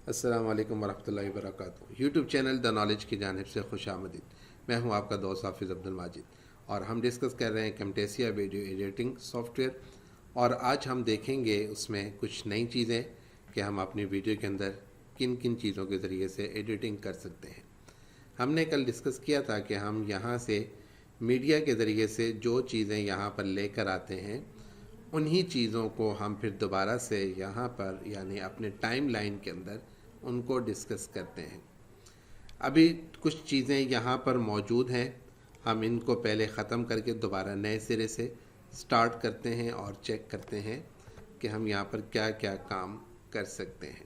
अस्सलाम वालेकुम वरहमतुल्लाहि वबरकातुहू। यूट्यूब चैनल द नॉलेज की जानिब से खुश आमदीद। मैं हूं आपका दोस्त हाफिज़ अब्दुल माजिद और हम डिस्कस कर रहे हैं कैमटेसिया वीडियो एडिटिंग सॉफ्टवेयर। और आज हम देखेंगे उसमें कुछ नई चीज़ें कि हम अपनी वीडियो के अंदर किन किन चीज़ों के ज़रिए से एडिटिंग कर सकते हैं। हमने कल डिस्कस किया था कि हम यहाँ से मीडिया के ज़रिए से जो चीज़ें यहाँ पर लेकर आते हैं उन्हीं चीज़ों को हम फिर दोबारा से यहाँ पर यानी अपने टाइम लाइन के अंदर उनको डिस्कस करते हैं। अभी कुछ चीज़ें यहाँ पर मौजूद हैं, हम इनको पहले ख़त्म करके दोबारा नए सिरे से स्टार्ट करते हैं और चेक करते हैं कि हम यहाँ पर क्या क्या काम कर सकते हैं।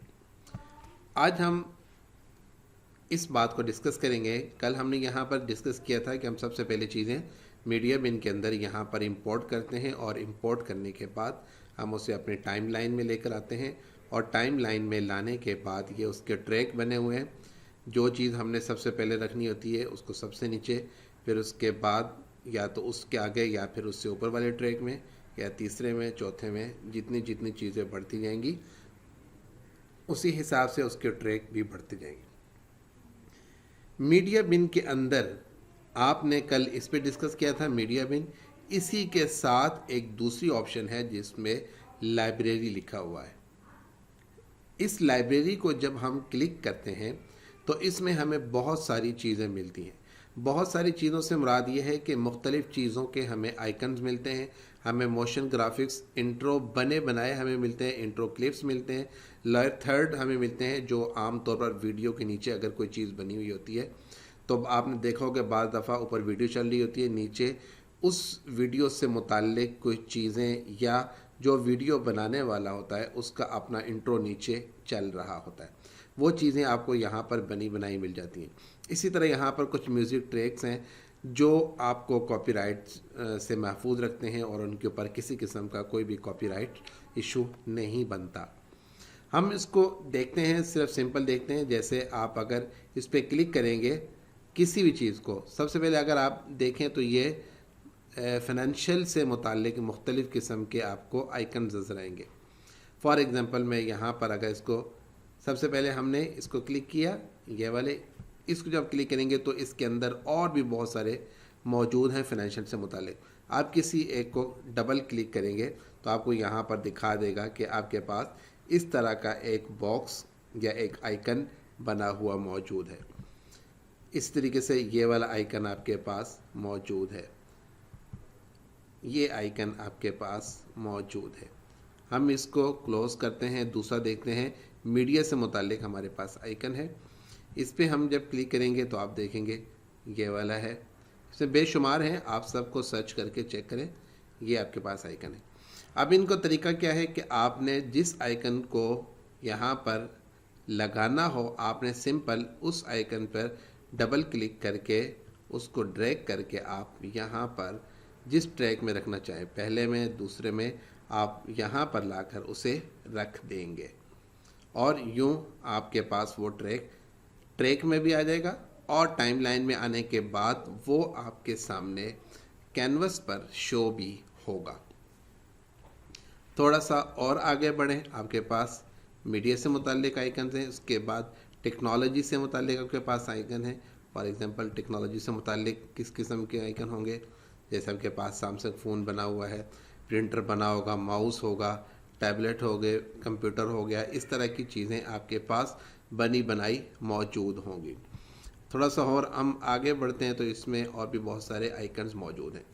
आज हम इस बात को डिस्कस करेंगे। कल हमने यहाँ पर डिस्कस किया था कि हम सबसे पहले चीज़ें मीडिया बिन के अंदर यहाँ पर इंपोर्ट करते हैं और इंपोर्ट करने के बाद हम उसे अपने टाइम लाइन में लेकर आते हैं और टाइम लाइन में लाने के बाद ये उसके ट्रैक बने हुए हैं। जो चीज़ हमने सबसे पहले रखनी होती है उसको सबसे नीचे, फिर उसके बाद या तो उसके आगे या फिर उससे ऊपर वाले ट्रैक में या तीसरे में चौथे में जितनी जितनी चीज़ें बढ़ती जाएंगी उसी हिसाब से उसके ट्रैक भी बढ़ते जाएंगे। मीडिया बिन के अंदर आपने कल इस पे डिस्कस किया था मीडिया बिन। इसी के साथ एक दूसरी ऑप्शन है जिसमें लाइब्रेरी लिखा हुआ है। इस लाइब्रेरी को जब हम क्लिक करते हैं तो इसमें हमें बहुत सारी चीज़ें मिलती हैं। बहुत सारी चीज़ों से मुराद ये है कि मुख्तलिफ़ चीज़ों के हमें आइकन्स मिलते हैं, हमें मोशन ग्राफिक्स इंट्रो बने बनाए हमें मिलते हैं, इंट्रो क्लिप्स मिलते हैं, लेयर थर्ड हमें मिलते हैं जो आम तौर पर वीडियो के नीचे अगर कोई चीज़ बनी हुई होती है तो आपने देखा होगा बाज़ दफ़ा ऊपर वीडियो चल रही होती है, नीचे उस वीडियो से मुताल्लिक कुछ चीज़ें या जो वीडियो बनाने वाला होता है उसका अपना इंट्रो नीचे चल रहा होता है। वो चीज़ें आपको यहाँ पर बनी बनाई मिल जाती हैं। इसी तरह यहाँ पर कुछ म्यूज़िक ट्रैक्स हैं जो आपको कॉपीराइट से महफूज रखते हैं और उनके ऊपर किसी किस्म का कोई भी कॉपीराइट इशू नहीं बनता। हम इसको देखते हैं, सिर्फ सिंपल देखते हैं। जैसे आप अगर इस पर क्लिक करेंगे किसी भी चीज़ को, सबसे पहले अगर आप देखें तो ये फ़ाइनेंशियल से मुताल्लिक मुख्तलिफ़ किस्म के आपको आइकन नज़र आएंगे। फॉर एग्ज़ाम्पल मैं यहाँ पर अगर इसको सबसे पहले हमने इसको क्लिक किया, ये वाले, इसको जब क्लिक करेंगे तो इसके अंदर और भी बहुत सारे मौजूद हैं फ़ाइनेंशियल से मुताल्लिक। आप किसी एक को डबल क्लिक करेंगे तो आपको यहाँ पर दिखा देगा कि आपके पास इस तरह का एक बॉक्स या एक आइकन बना हुआ मौजूद है। इस तरीके से ये वाला आइकन आपके पास मौजूद है, ये आइकन आपके पास मौजूद है। हम इसको क्लोज़ करते हैं, दूसरा देखते हैं। मीडिया से मुताल्लिक हमारे पास आइकन है, इस पर हम जब क्लिक करेंगे तो आप देखेंगे ये वाला है। इसमें बेशुमार हैं, आप सबको सर्च करके चेक करें, ये आपके पास आइकन है। अब इनको तरीका क्या है कि आपने जिस आइकन को यहाँ पर लगाना हो आपने सिंपल उस आइकन पर डबल क्लिक करके उसको ड्रैग करके आप यहाँ पर जिस ट्रैक में रखना चाहें, पहले में दूसरे में, आप यहाँ पर लाकर उसे रख देंगे और यूँ आपके पास वो ट्रैक में भी आ जाएगा और टाइमलाइन में आने के बाद वो आपके सामने कैनवस पर शो भी होगा। थोड़ा सा और आगे बढ़ें, आपके पास मीडिया से मुताल्लिक आइकन हैं, उसके बाद टेक्नोलॉजी से मुताल्लिक आपके पास आइकन है। फॉर एग्जांपल टेक्नोलॉजी से मुताल्लिक किस किस्म के आइकन होंगे, जैसे आपके पास सैमसंग फ़ोन बना हुआ है, प्रिंटर बना होगा, माउस होगा, टैबलेट हो गए, कंप्यूटर हो गया, इस तरह की चीज़ें आपके पास बनी बनाई मौजूद होंगी। थोड़ा सा और हम आगे बढ़ते हैं तो इसमें और भी बहुत सारे आइकन्स मौजूद हैं।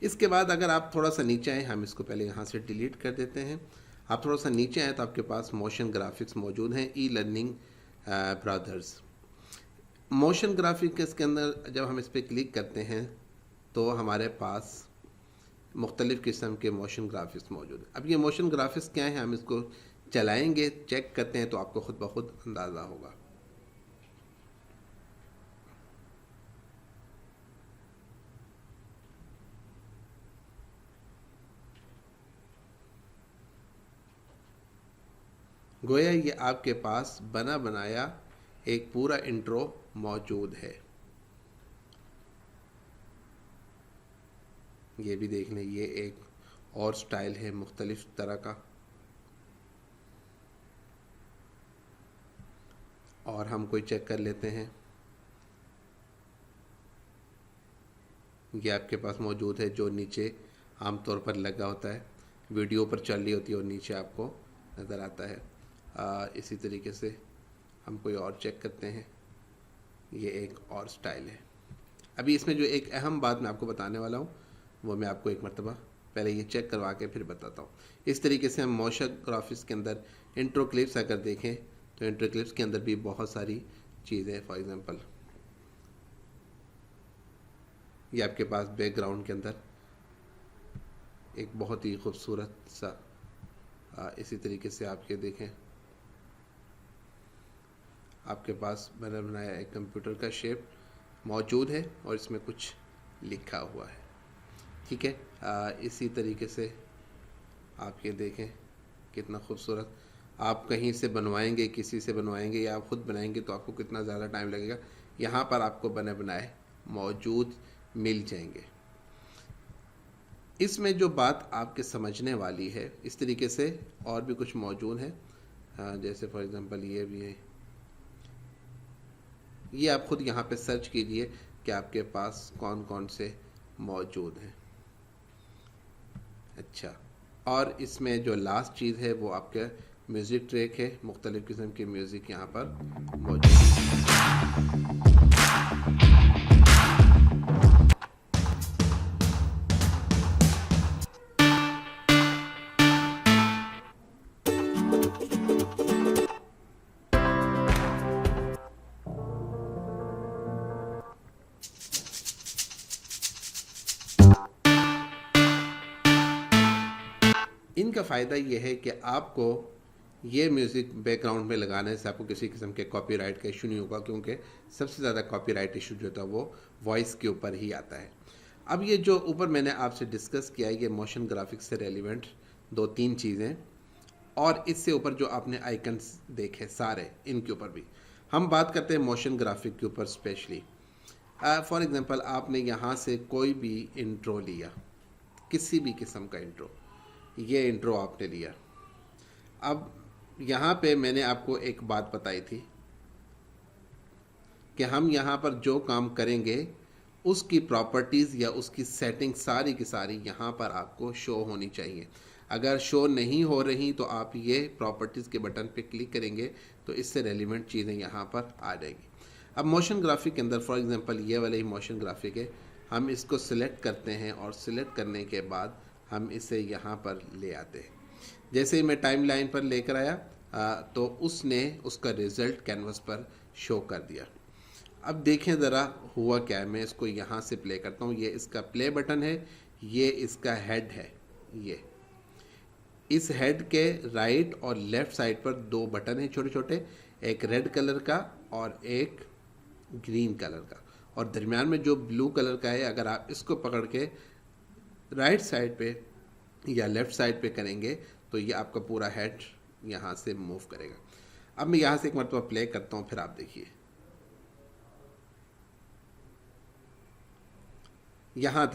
इसके बाद अगर आप थोड़ा सा नीचे आए, हम इसको पहले यहाँ से डिलीट कर देते हैं। आप थोड़ा सा नीचे आए तो आपके पास मोशन ग्राफिक्स मौजूद हैं, e learning browsers. Motion graphics के अंदर जब हम इस पर क्लिक करते हैं तो हमारे पास मुख्तलिफ़ किस्म के मोशन ग्राफिक्स मौजूद हैं। अब ये मोशन ग्राफिक्स क्या हैं, हम इसको चलाएँगे, चेक करते हैं तो आपको ख़ुद ब खुद अंदाज़ा होगा। गोया ये आपके पास बना बनाया एक पूरा इंट्रो मौजूद है। ये भी देख लें, ये एक और स्टाइल है मुख्तलिफ़ तरह का। और हम कोई चेक कर लेते हैं। ये आपके पास मौजूद है, जो नीचे आमतौर पर लगा होता है, वीडियो पर चल रही होती है और नीचे आपको नज़र आता है। इसी तरीके से हम कोई और चेक करते हैं। ये एक और स्टाइल है। अभी इसमें जो एक अहम बात मैं आपको बताने वाला हूँ वो मैं आपको एक मरतबा पहले ये चेक करवा के फिर बताता हूँ। इस तरीके से हम मोशन ग्राफिक्स के अंदर इंट्रो क्लिप्स अगर देखें तो इंट्रो क्लिप्स के अंदर भी बहुत सारी चीज़ें, फॉर एग्ज़ाम्पल ये आपके पास बैकग्राउंड के अंदर एक बहुत ही खूबसूरत सा इसी तरीके से आप ये देखें, आपके पास मैंने बनाया एक कंप्यूटर का शेप मौजूद है और इसमें कुछ लिखा हुआ है। ठीक है, इसी तरीके से आप ये देखें कितना खूबसूरत। आप कहीं से बनवाएंगे, किसी से बनवाएंगे या आप खुद बनाएंगे तो आपको कितना ज़्यादा टाइम लगेगा। यहाँ पर आपको बने बनाए मौजूद मिल जाएंगे। इसमें जो बात आपके समझने वाली है, इस तरीके से और भी कुछ मौजूद है। जैसे फॉर एग्ज़ाम्पल ये भी है। ये आप खुद यहाँ पे सर्च कीजिए कि आपके पास कौन कौन से मौजूद हैं। अच्छा, और इसमें जो लास्ट चीज़ है वो आपका म्यूज़िक ट्रैक है। मुख्तलिफ़ किस्म के म्यूज़िक यहाँ पर मौजूद है। इनका फ़ायदा ये है कि आपको ये म्यूज़िक बैकग्राउंड में लगाने से आपको किसी किस्म के कॉपीराइट का इशू नहीं होगा, क्योंकि सबसे ज़्यादा कॉपीराइट इशू जो था वो वॉइस के ऊपर ही आता है। अब ये जो ऊपर मैंने आपसे डिस्कस किया है, ये मोशन ग्राफिक्स से रेलिवेंट 2-3 चीज़ें, और इससे ऊपर जो आपने आइकन्स देखे सारे, इनके ऊपर भी हम बात करते हैं मोशन ग्राफिक के ऊपर स्पेशली। फॉर एग्ज़ाम्पल आपने यहाँ से कोई भी इंट्रो लिया, किसी भी किस्म का इंट्रो, ये इंट्रो आपने लिया। अब यहाँ पे मैंने आपको एक बात बताई थी कि हम यहाँ पर जो काम करेंगे उसकी प्रॉपर्टीज़ या उसकी सेटिंग सारी की सारी यहाँ पर आपको शो होनी चाहिए। अगर शो नहीं हो रही तो आप ये प्रॉपर्टीज़ के बटन पे क्लिक करेंगे तो इससे रेलिवेंट चीज़ें यहाँ पर आ जाएगी। अब मोशन ग्राफिक के अंदर फॉर एग्ज़ाम्पल ये वाला ही मोशन ग्राफिक है, हम इसको सिलेक्ट करते हैं और सिलेक्ट करने के बाद हम इसे यहाँ पर ले आते हैं। जैसे ही मैं टाइम लाइन पर लेकर आया तो उसने उसका रिज़ल्ट कैनवस पर शो कर दिया। अब देखें ज़रा हुआ क्या है। मैं इसको यहाँ से प्ले करता हूँ। ये इसका प्ले बटन है, ये इसका हेड है। ये इस हेड के राइट और लेफ़्ट साइड पर 2 बटन हैं छोटे छोटे, एक रेड कलर का और एक ग्रीन कलर का, और दरमियान में जो ब्लू कलर का है, अगर आप इसको पकड़ के राइट साइड पे या लेफ़्ट साइड पे करेंगे तो ये आपका पूरा हेड यहाँ से मूव करेगा। अब मैं यहाँ से एक मरतबा प्ले करता हूँ, फिर आप देखिए। यहाँ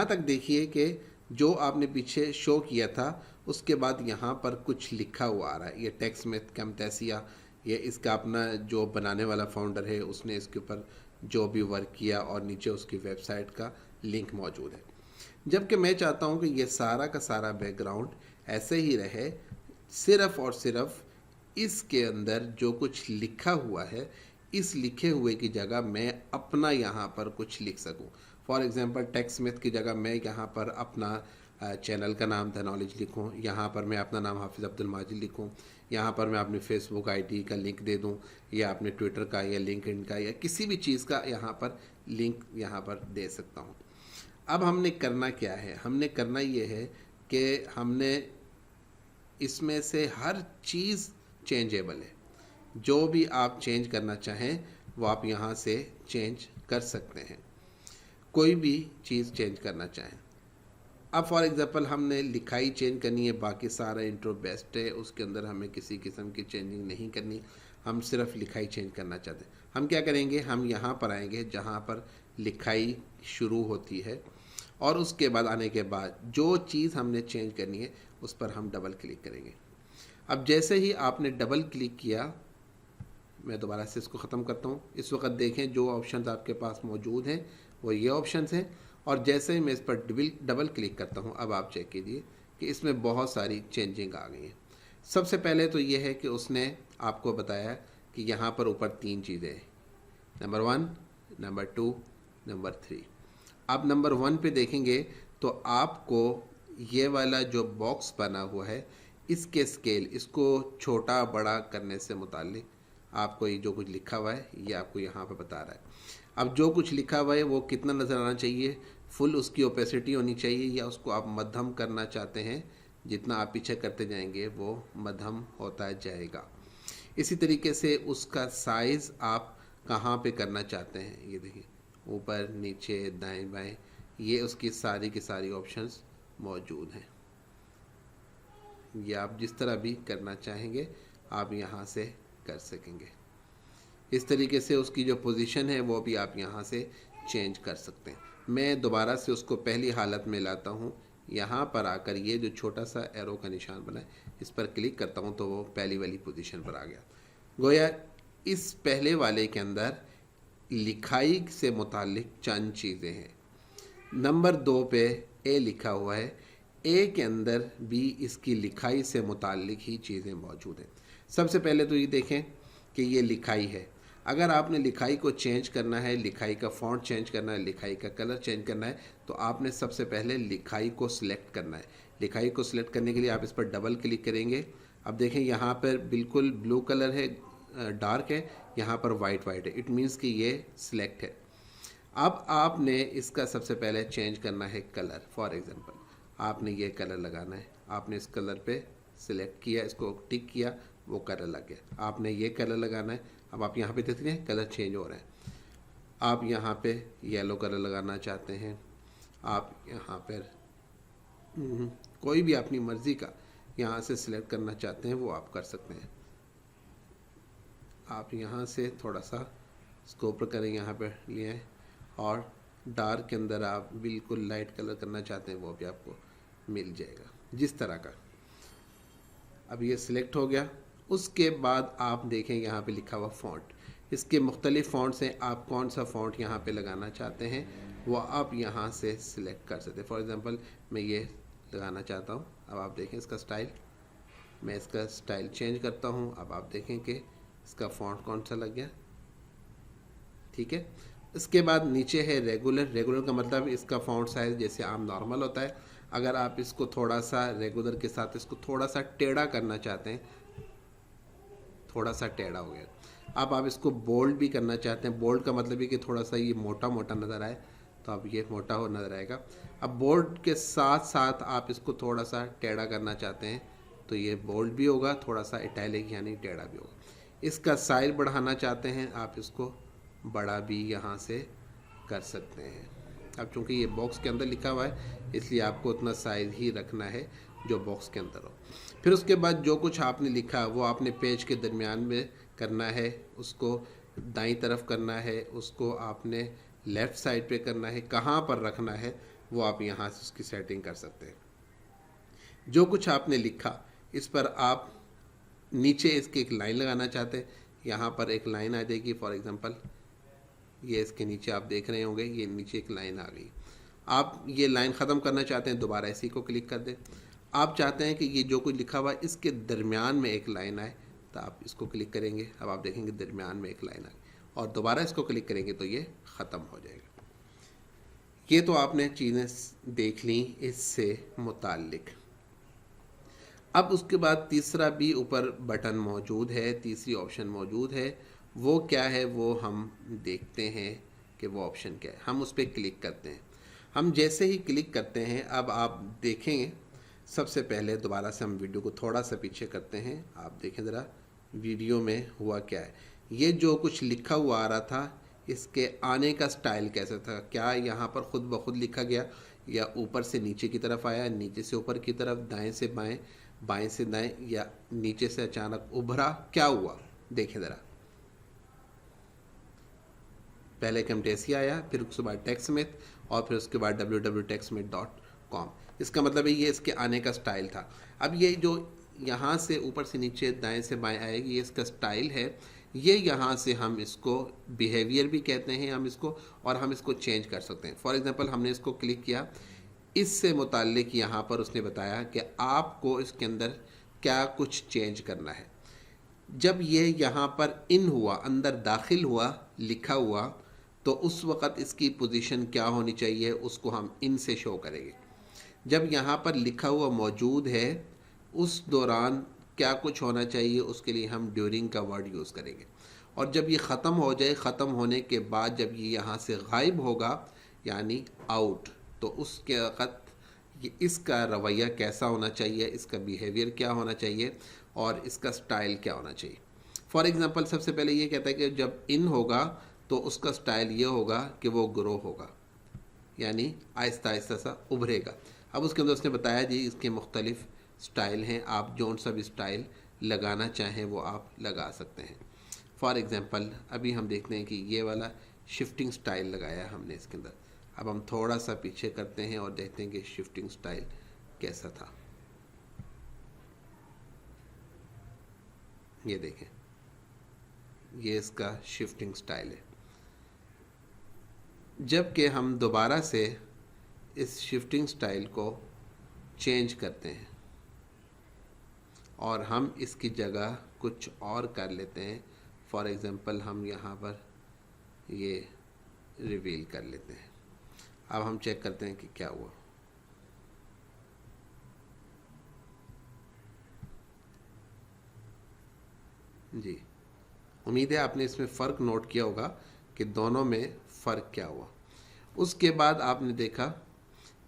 तक देखिए कि जो आपने पीछे शो किया था उसके बाद यहाँ पर कुछ लिखा हुआ आ रहा है। ये टेक्समेथ कैम्टेसिया, ये इसका अपना जो बनाने वाला फाउंडर है उसने इसके ऊपर जो भी वर्क किया, और नीचे उसकी वेबसाइट का लिंक मौजूद है। जबकि मैं चाहता हूँ कि ये सारा का सारा बैकग्राउंड ऐसे ही रहे, सिर्फ़ और सिर्फ इसके अंदर जो कुछ लिखा हुआ है, इस लिखे हुए की जगह मैं अपना यहाँ पर कुछ लिख सकूँ। फॉर एग्ज़ाम्पल टेक्समेथ की जगह मैं यहाँ पर अपना चैनल का नाम द नॉलेज लिखूँ, यहाँ पर मैं अपना नाम हाफिज़ अब्दुल माजिद लिखूँ, यहाँ पर मैं अपनी फेसबुक आईडी का लिंक दे दूँ, या अपने ट्विटर का या लिंक्डइन का या किसी भी चीज़ का यहाँ पर लिंक यहाँ पर दे सकता हूँ। अब हमने करना क्या है? हमने करना ये है कि हमने इसमें से हर चीज़ चेंजेबल है। जो भी आप चेंज करना चाहें वो आप यहाँ से चेंज कर सकते हैं, कोई भी चीज़ चेंज करना चाहें। अब फॉर एग्ज़ाम्पल हमने लिखाई चेंज करनी है, बाकी सारा इंट्रो बेस्ट है, उसके अंदर हमें किसी किस्म की चेंजिंग नहीं करनी, हम सिर्फ लिखाई चेंज करना चाहते हैं। हम क्या करेंगे, हम यहाँ पर आएंगे जहाँ पर लिखाई शुरू होती है, और उसके बाद आने के बाद जो चीज़ हमने चेंज करनी है उस पर हम डबल क्लिक करेंगे। अब जैसे ही आपने डबल क्लिक किया, मैं दोबारा से इसको ख़त्म करता हूँ। इस वक्त देखें जो ऑप्शंस आपके पास मौजूद हैं वो ये ऑप्शंस हैं, और जैसे ही मैं इस पर डबल क्लिक करता हूँ, अब आप चेक कीजिए कि इसमें बहुत सारी चेंजिंग आ गई हैं। सबसे पहले तो ये है कि उसने आपको बताया कि यहाँ पर ऊपर 3 चीज़ें हैं, नंबर 1, नंबर 2, नंबर 3। आप नंबर 1 पे देखेंगे तो आपको ये वाला जो बॉक्स बना हुआ है, इसके स्केल, इसको छोटा बड़ा करने से मुतालिक आपको ये जो कुछ लिखा हुआ है ये आपको यहाँ पे बता रहा है। अब जो कुछ लिखा हुआ है वो कितना नज़र आना चाहिए, फुल उसकी ओपेसिटी होनी चाहिए, या उसको आप मध्यम करना चाहते हैं, जितना आप पीछे करते जाएंगे वो मध्यम होता जाएगा। इसी तरीके से उसका साइज़ आप कहाँ पे करना चाहते हैं, ये देखिए ऊपर नीचे दाएं बाएं, ये उसकी सारी की सारी ऑप्शंस मौजूद हैं। ये आप जिस तरह भी करना चाहेंगे आप यहाँ से कर सकेंगे। इस तरीके से उसकी जो पोजीशन है वो भी आप यहाँ से चेंज कर सकते हैं। मैं दोबारा से उसको पहली हालत में लाता हूँ, यहाँ पर आकर ये जो छोटा सा एरो का निशान बना है इस पर क्लिक करता हूँ तो वो पहली वाली पोजीशन पर आ गया। गोया इस पहले वाले के अंदर लिखाई से मुतालिक चंद चीज़ें हैं। नंबर 2 पे ए लिखा हुआ है, ए के अंदर भी इसकी लिखाई से मुतालिक ही चीज़ें मौजूद हैं। सबसे पहले तो ये देखें कि ये लिखाई है। अगर आपने लिखाई को चेंज करना है, लिखाई का फ़ॉन्ट चेंज करना है, लिखाई का कलर चेंज करना है, तो आपने सबसे पहले लिखाई को सिलेक्ट करना है। लिखाई को सिलेक्ट करने के लिए आप इस पर डबल क्लिक करेंगे। अब देखें यहाँ पर बिल्कुल ब्लू कलर है, डार्क है, यहाँ पर वाइट है, इट मीन्स कि ये सिलेक्ट है। अब आपने इसका सबसे पहले चेंज करना है कलर। फॉर एग्ज़ाम्पल आपने ये कलर लगाना है, आपने इस कलर पे सिलेक्ट किया, इसको टिक किया, वो कलर लग गया। आपने ये कलर लगाना है। अब आप यहाँ पे देखते हैं कलर चेंज हो रहा है। आप यहाँ पे येलो कलर लगाना चाहते हैं, आप यहाँ पर कोई भी अपनी मर्ज़ी का यहाँ से सिलेक्ट करना चाहते हैं वो आप कर सकते हैं। आप यहाँ से थोड़ा सा इसको ऊपर करें, यहाँ पर लिए हैं, और डार्क के अंदर आप बिल्कुल लाइट कलर करना चाहते हैं वो भी आपको मिल जाएगा जिस तरह का। अब ये सिलेक्ट हो गया। उसके बाद आप देखें यहाँ पे लिखा हुआ फ़ॉन्ट, इसके मुख्तलिफ़ फ़ॉन्ट्स हैं। आप कौन सा फ़ॉन्ट यहाँ पे लगाना चाहते हैं वो आप यहाँ से सिलेक्ट कर सकते हैं। फॉर एग्ज़ाम्पल मैं ये लगाना चाहता हूँ। अब आप देखें इसका स्टाइल, मैं इसका स्टाइल चेंज करता हूँ। अब आप देखें कि इसका फ़ॉन्ट कौन सा लग गया, ठीक है। इसके बाद नीचे है रेगुलर। रेगुलर का मतलब इसका फ़ॉन्ट साइज़ जैसे आम नॉर्मल होता है। अगर आप इसको थोड़ा सा रेगुलर के साथ इसको थोड़ा सा टेढ़ा करना चाहते हैं, थोड़ा सा टेढ़ा हो गया। अब आप इसको बोल्ड भी करना चाहते हैं। बोल्ड का मतलब ये कि थोड़ा सा ये मोटा मोटा नज़र आए, तो अब ये मोटा हो नज़र आएगा। अब बोल्ड के साथ साथ आप इसको थोड़ा सा टेढ़ा करना चाहते हैं तो ये बोल्ड भी होगा, थोड़ा सा इटैलिक यानी टेढ़ा भी होगा। इसका साइज बढ़ाना चाहते हैं, आप इसको बड़ा भी यहाँ से कर सकते हैं। अब चूँकि ये बॉक्स के अंदर लिखा हुआ है इसलिए आपको उतना साइज़ ही रखना है जो बॉक्स के अंदर हो। फिर उसके बाद जो कुछ आपने लिखा वो आपने पेज के दरमियान में करना है, उसको दाईं तरफ करना है, उसको आपने लेफ़्ट साइड पे करना है, कहाँ पर रखना है वो आप यहाँ से उसकी सेटिंग कर सकते हैं। जो कुछ आपने लिखा इस पर आप नीचे इसके एक लाइन लगाना चाहते हैं, यहाँ पर एक लाइन आ जाएगी। फॉर एग्ज़ाम्पल ये इसके नीचे आप देख रहे होंगे, ये नीचे एक लाइन आ गई। आप ये लाइन ख़त्म करना चाहते हैं, दोबारा इसी को क्लिक कर दें। आप चाहते हैं कि ये जो कुछ लिखा हुआ है इसके दरमियान में एक लाइन आए, तो आप इसको क्लिक करेंगे। अब आप देखेंगे दरमियान में एक लाइन आई, और दोबारा इसको क्लिक करेंगे तो ये ख़त्म हो जाएगा। ये तो आपने चीज़ें देख ली इससे मुताल्लिक। अब उसके बाद तीसरा भी ऊपर बटन मौजूद है, तीसरी ऑप्शन मौजूद है। वो क्या है वो हम देखते हैं कि वो ऑप्शन क्या है। हम उस पर क्लिक करते हैं। हम जैसे ही क्लिक करते हैं, अब आप देखेंगे सबसे पहले दोबारा से हम वीडियो को थोड़ा सा पीछे करते हैं। आप देखें ज़रा वीडियो में हुआ क्या है। ये जो कुछ लिखा हुआ आ रहा था इसके आने का स्टाइल कैसा था, क्या यहाँ पर ख़ुद ब खुद लिखा गया या ऊपर से नीचे की तरफ आया, नीचे से ऊपर की तरफ, दाएं से बाएं, बाएं से दाएं, या नीचे से अचानक उभरा, क्या हुआ देखें ज़रा। पहले कैमटेसिया आया, फिर उसके बाद टेक्समेट, और फिर उसके बाद www.textmate.com। इसका मतलब है ये इसके आने का स्टाइल था। अब ये जो यहाँ से ऊपर से नीचे दाएं से बाएं आएगी, ये इसका स्टाइल है। ये यहाँ से हम इसको बिहेवियर भी कहते हैं हम इसको, और हम इसको चेंज कर सकते हैं। फॉर एग्जांपल हमने इसको क्लिक किया, इससे मुताल्लिक यहाँ पर उसने बताया कि आपको इसके अंदर क्या कुछ चेंज करना है। जब ये यहाँ पर इन हुआ, अंदर दाखिल हुआ, लिखा हुआ, तो उस वक़्त इसकी पोजीशन क्या होनी चाहिए उसको हम इन से शो करेंगे। जब यहाँ पर लिखा हुआ मौजूद है, उस दौरान क्या कुछ होना चाहिए उसके लिए हम ड्यूरिंग का वर्ड यूज़ करेंगे। और जब ये ख़त्म हो जाए, ख़त्म होने के बाद जब ये यहाँ से गायब होगा यानी आउट, तो उसके वक़्त ये इसका रवैया कैसा होना चाहिए, इसका बिहेवियर क्या होना चाहिए और इसका स्टाइल क्या होना चाहिए। फॉर एग्ज़ाम्पल सबसे पहले ये कहता है कि जब इन होगा तो उसका स्टाइल ये होगा कि वो ग्रो होगा, यानी आहिस्ता आहिस्ता सा उभरेगा। अब उसके अंदर उसने बताया जी इसके मुख्तलिफ़ स्टाइल हैं, आप जौन सा भी स्टाइल लगाना चाहें वो आप लगा सकते हैं। फॉर एग्ज़ाम्पल अभी हम देखते हैं कि ये वाला शिफ्टिंग स्टाइल लगाया हमने इसके अंदर। अब हम थोड़ा सा पीछे करते हैं और देखते हैं कि शिफ्टिंग स्टाइल कैसा था। ये देखें, ये इसका शिफ्टिंग स्टाइल है। जबकि हम दोबारा से इस शिफ्टिंग स्टाइल को चेंज करते हैं और हम इसकी जगह कुछ और कर लेते हैं। फॉर एग्ज़ाम्पल हम यहाँ पर ये रिवील कर लेते हैं। अब हम चेक करते हैं कि क्या हुआ। जी, उम्मीद है आपने इसमें फ़र्क नोट किया होगा कि दोनों में फ़र्क क्या हुआ। उसके बाद आपने देखा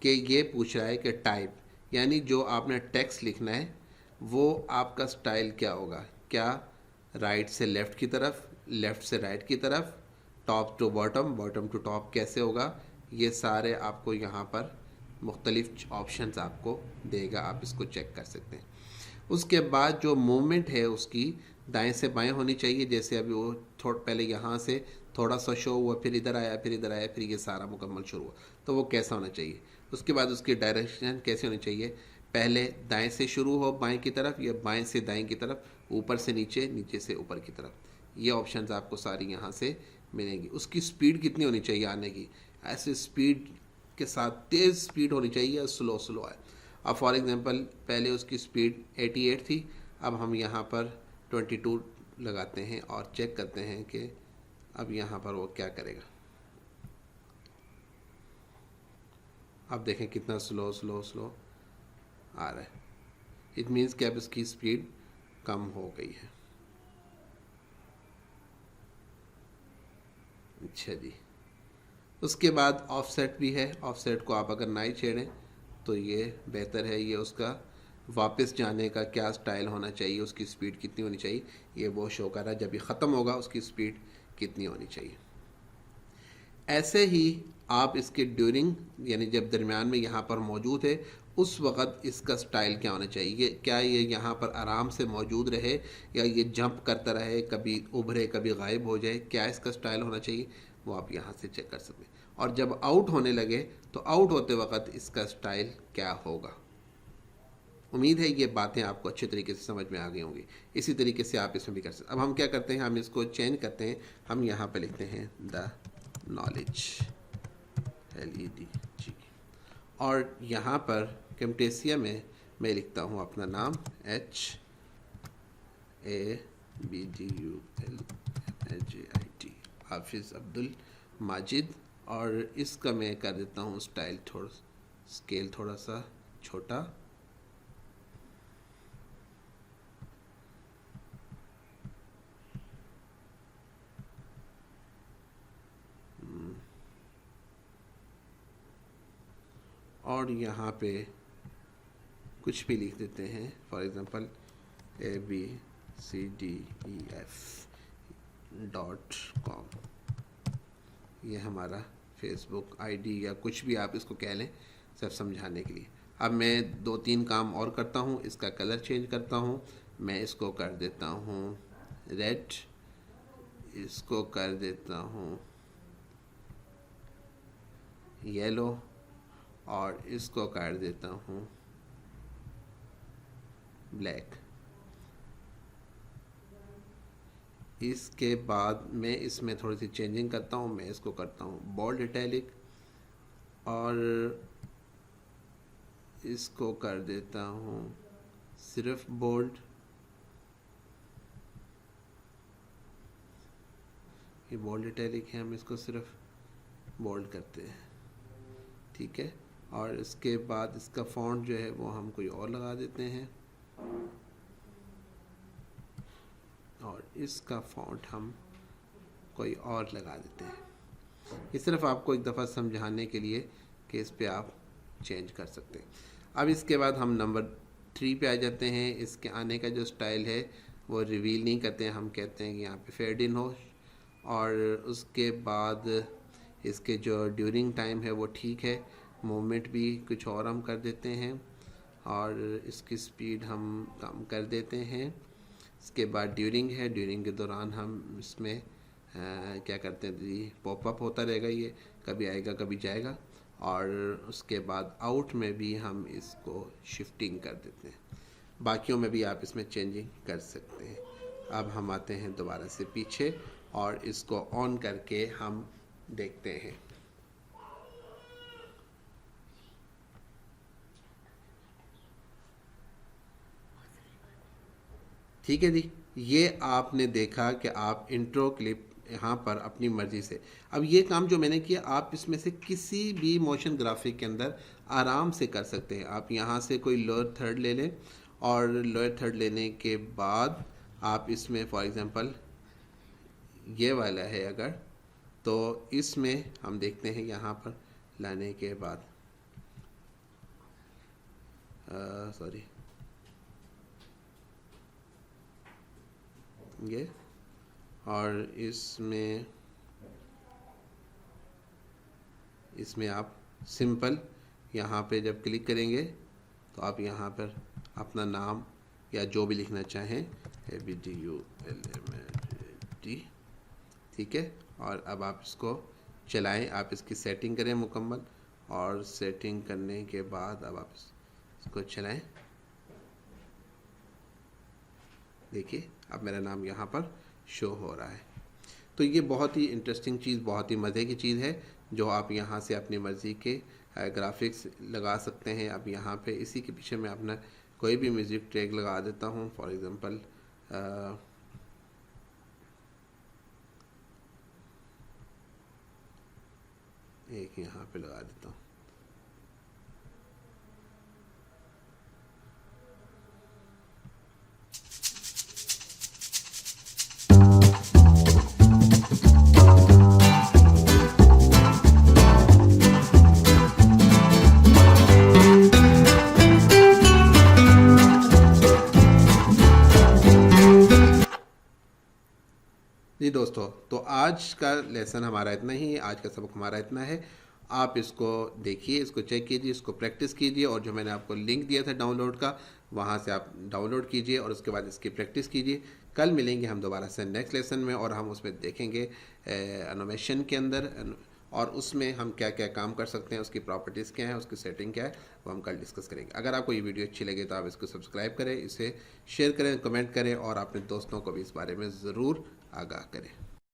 कि ये पूछ रहा है कि टाइप, यानी जो आपने टेक्स्ट लिखना है वो आपका स्टाइल क्या होगा। क्या राइट से लेफ़्ट की तरफ, लेफ़्ट से राइट की तरफ, top to bottom, bottom to top कैसे होगा, ये सारे आपको यहाँ पर मुख्तलिफ ऑप्शंस आपको देगा, आप इसको चेक कर सकते हैं। उसके बाद जो मूवमेंट है उसकी दाएं से बाएं होनी चाहिए। जैसे अभी वो थोड़ा पहले यहाँ से थोड़ा सा शो हुआ, फिर इधर आया, फिर इधर आया, फिर ये सारा मुकम्मल शुरू हुआ, तो वो कैसा होना चाहिए। उसके बाद उसकी डायरेक्शन कैसे होनी चाहिए, पहले दाएं से शुरू हो बाएं की तरफ, या बाएं से दाएं की तरफ, ऊपर से नीचे, नीचे से ऊपर की तरफ। ये ऑप्शंस आपको सारी यहाँ से मिलेंगी। उसकी स्पीड कितनी होनी चाहिए आने की, ऐसे स्पीड के साथ तेज़ स्पीड होनी चाहिए या स्लो स्लो है। अब फॉर एग्ज़ाम्पल पहले उसकी स्पीड 88 थी, अब हम यहाँ पर 22 लगाते हैं और चेक करते हैं कि अब यहाँ पर वो क्या करेगा। अब देखें कितना स्लो स्लो स्लो आ रहा है। इट मीन्स कि अब इसकी स्पीड कम हो गई है। अच्छा जी, उसके बाद ऑफसेट भी है। ऑफसेट को आप अगर ना ही छेड़ें तो ये बेहतर है। ये उसका वापस जाने का क्या स्टाइल होना चाहिए, उसकी स्पीड कितनी होनी चाहिए, ये वो शो कर रहा है। जब ये ख़त्म होगा उसकी स्पीड कितनी होनी चाहिए। ऐसे ही आप इसके ड्यूरिंग, यानी जब दरमियान में यहाँ पर मौजूद है उस वक़्त इसका स्टाइल क्या होना चाहिए। क्या ये यहाँ पर आराम से मौजूद रहे या ये जंप करता रहे, कभी उभरे कभी गायब हो जाए, क्या इसका स्टाइल होना चाहिए, वो आप यहाँ से चेक कर सकते हैं। और जब आउट होने लगे तो आउट होते वक्त इसका स्टाइल क्या होगा। उम्मीद है ये बातें आपको अच्छे तरीके से समझ में आ गई होंगी। इसी तरीके से आप इसमें भी कर सकते हैं। अब हम क्या करते हैं, हम इसको चेंज करते हैं। हम यहाँ पर लिखते हैं द नॉलेज, LEDG, और यहाँ पर कैम्टेसिया में मैं लिखता हूँ अपना नाम HABDULJIT, हाफिज़ अब्दुल माजिद। और इसका मैं कर देता हूँ स्टाइल थोड़ा, स्केल थोड़ा सा छोटा। और यहाँ पे कुछ भी लिख देते हैं, फॉर एग्ज़ाम्पल ABCDEF.com, ये हमारा फेसबुक आईडी या कुछ भी आप इसको कह लें, सब समझाने के लिए। अब मैं 2-3 काम और करता हूँ। इसका कलर चेंज करता हूँ। मैं इसको कर देता हूँ रेड, इसको कर देता हूँ येलो, और इसको कर देता हूँ ब्लैक। इसके बाद मैं इसमें थोड़ी सी चेंजिंग करता हूँ, मैं इसको करता हूँ बोल्ड इटैलिक और इसको कर देता हूँ सिर्फ बोल्ड। ये बोल्ड इटैलिक है, हम इसको सिर्फ बोल्ड करते हैं, ठीक है। और इसके बाद इसका फॉन्ट जो है वो हम कोई और लगा देते हैं और इसका फॉन्ट हम कोई और लगा देते हैं। ये सिर्फ आपको एक दफ़ा समझाने के लिए कि इस पे आप चेंज कर सकते हैं। अब इसके बाद हम नंबर 3 पे आ जाते हैं। इसके आने का जो स्टाइल है वो रिवील नहीं करते हैं, हम कहते हैं कि यहाँ पे फेड इन हो और उसके बाद इसके जो ड्यूरिंग टाइम है वो ठीक है, मूवमेंट भी कुछ और हम कर देते हैं और इसकी स्पीड हम कम कर देते हैं। इसके बाद ड्यूरिंग है, ड्यूरिंग के दौरान हम इसमें क्या करते हैं जी, पॉपअप होता रहेगा, ये कभी आएगा कभी जाएगा। और उसके बाद आउट में भी हम इसको शिफ्टिंग कर देते हैं। बाकियों में भी आप इसमें चेंजिंग कर सकते हैं। अब हम आते हैं दोबारा से पीछे और इसको ऑन करके हम देखते हैं। ठीक है जी, ये आपने देखा कि आप इंट्रो क्लिप यहाँ पर अपनी मर्ज़ी से, अब ये काम जो मैंने किया आप इसमें से किसी भी मोशन ग्राफिक के अंदर आराम से कर सकते हैं। आप यहाँ से कोई लोअर थर्ड ले लें और लोअर थर्ड लेने के बाद आप इसमें फॉर एग्ज़ाम्पल ये वाला है अगर, तो इसमें हम देखते हैं यहाँ पर लाने के बाद सॉरी ये, और इसमें आप सिंपल यहाँ पे जब क्लिक करेंगे तो आप यहाँ पर अपना नाम या जो भी लिखना चाहें ABDULMT, ठीक है। और अब आप इसको चलाएं, आप इसकी सेटिंग करें मुकम्मल और सेटिंग करने के बाद अब आप इसको चलाएं। देखिए अब मेरा नाम यहाँ पर शो हो रहा है। तो ये बहुत ही इंटरेस्टिंग चीज़, बहुत ही मज़े की चीज़ है जो आप यहाँ से अपनी मर्ज़ी के ग्राफिक्स लगा सकते हैं। अब यहाँ पे इसी के पीछे मैं अपना कोई भी म्यूज़िक ट्रैक लगा देता हूँ, फॉर एग्ज़ाम्पल एक यहाँ पे लगा देता हूँ। जी दोस्तों, तो आज का लेसन हमारा इतना ही है, आज का सबक हमारा इतना है। आप इसको देखिए, इसको चेक कीजिए, इसको प्रैक्टिस कीजिए और जो मैंने आपको लिंक दिया था डाउनलोड का, वहाँ से आप डाउनलोड कीजिए और उसके बाद इसकी प्रैक्टिस कीजिए। कल मिलेंगे हम दोबारा से नेक्स्ट लेसन में और हम उसमें देखेंगे एनिमेशन के अंदर और उसमें हम क्या क्या काम कर सकते हैं, उसकी प्रॉपर्टीज़ क्या है, उसकी सेटिंग क्या है, वो हम कल डिस्कस करेंगे। अगर आपको ये वीडियो अच्छी लगे तो आप इसको सब्सक्राइब करें, इसे शेयर करें, कमेंट करें और अपने दोस्तों को भी इस बारे में ज़रूर आगाह करें।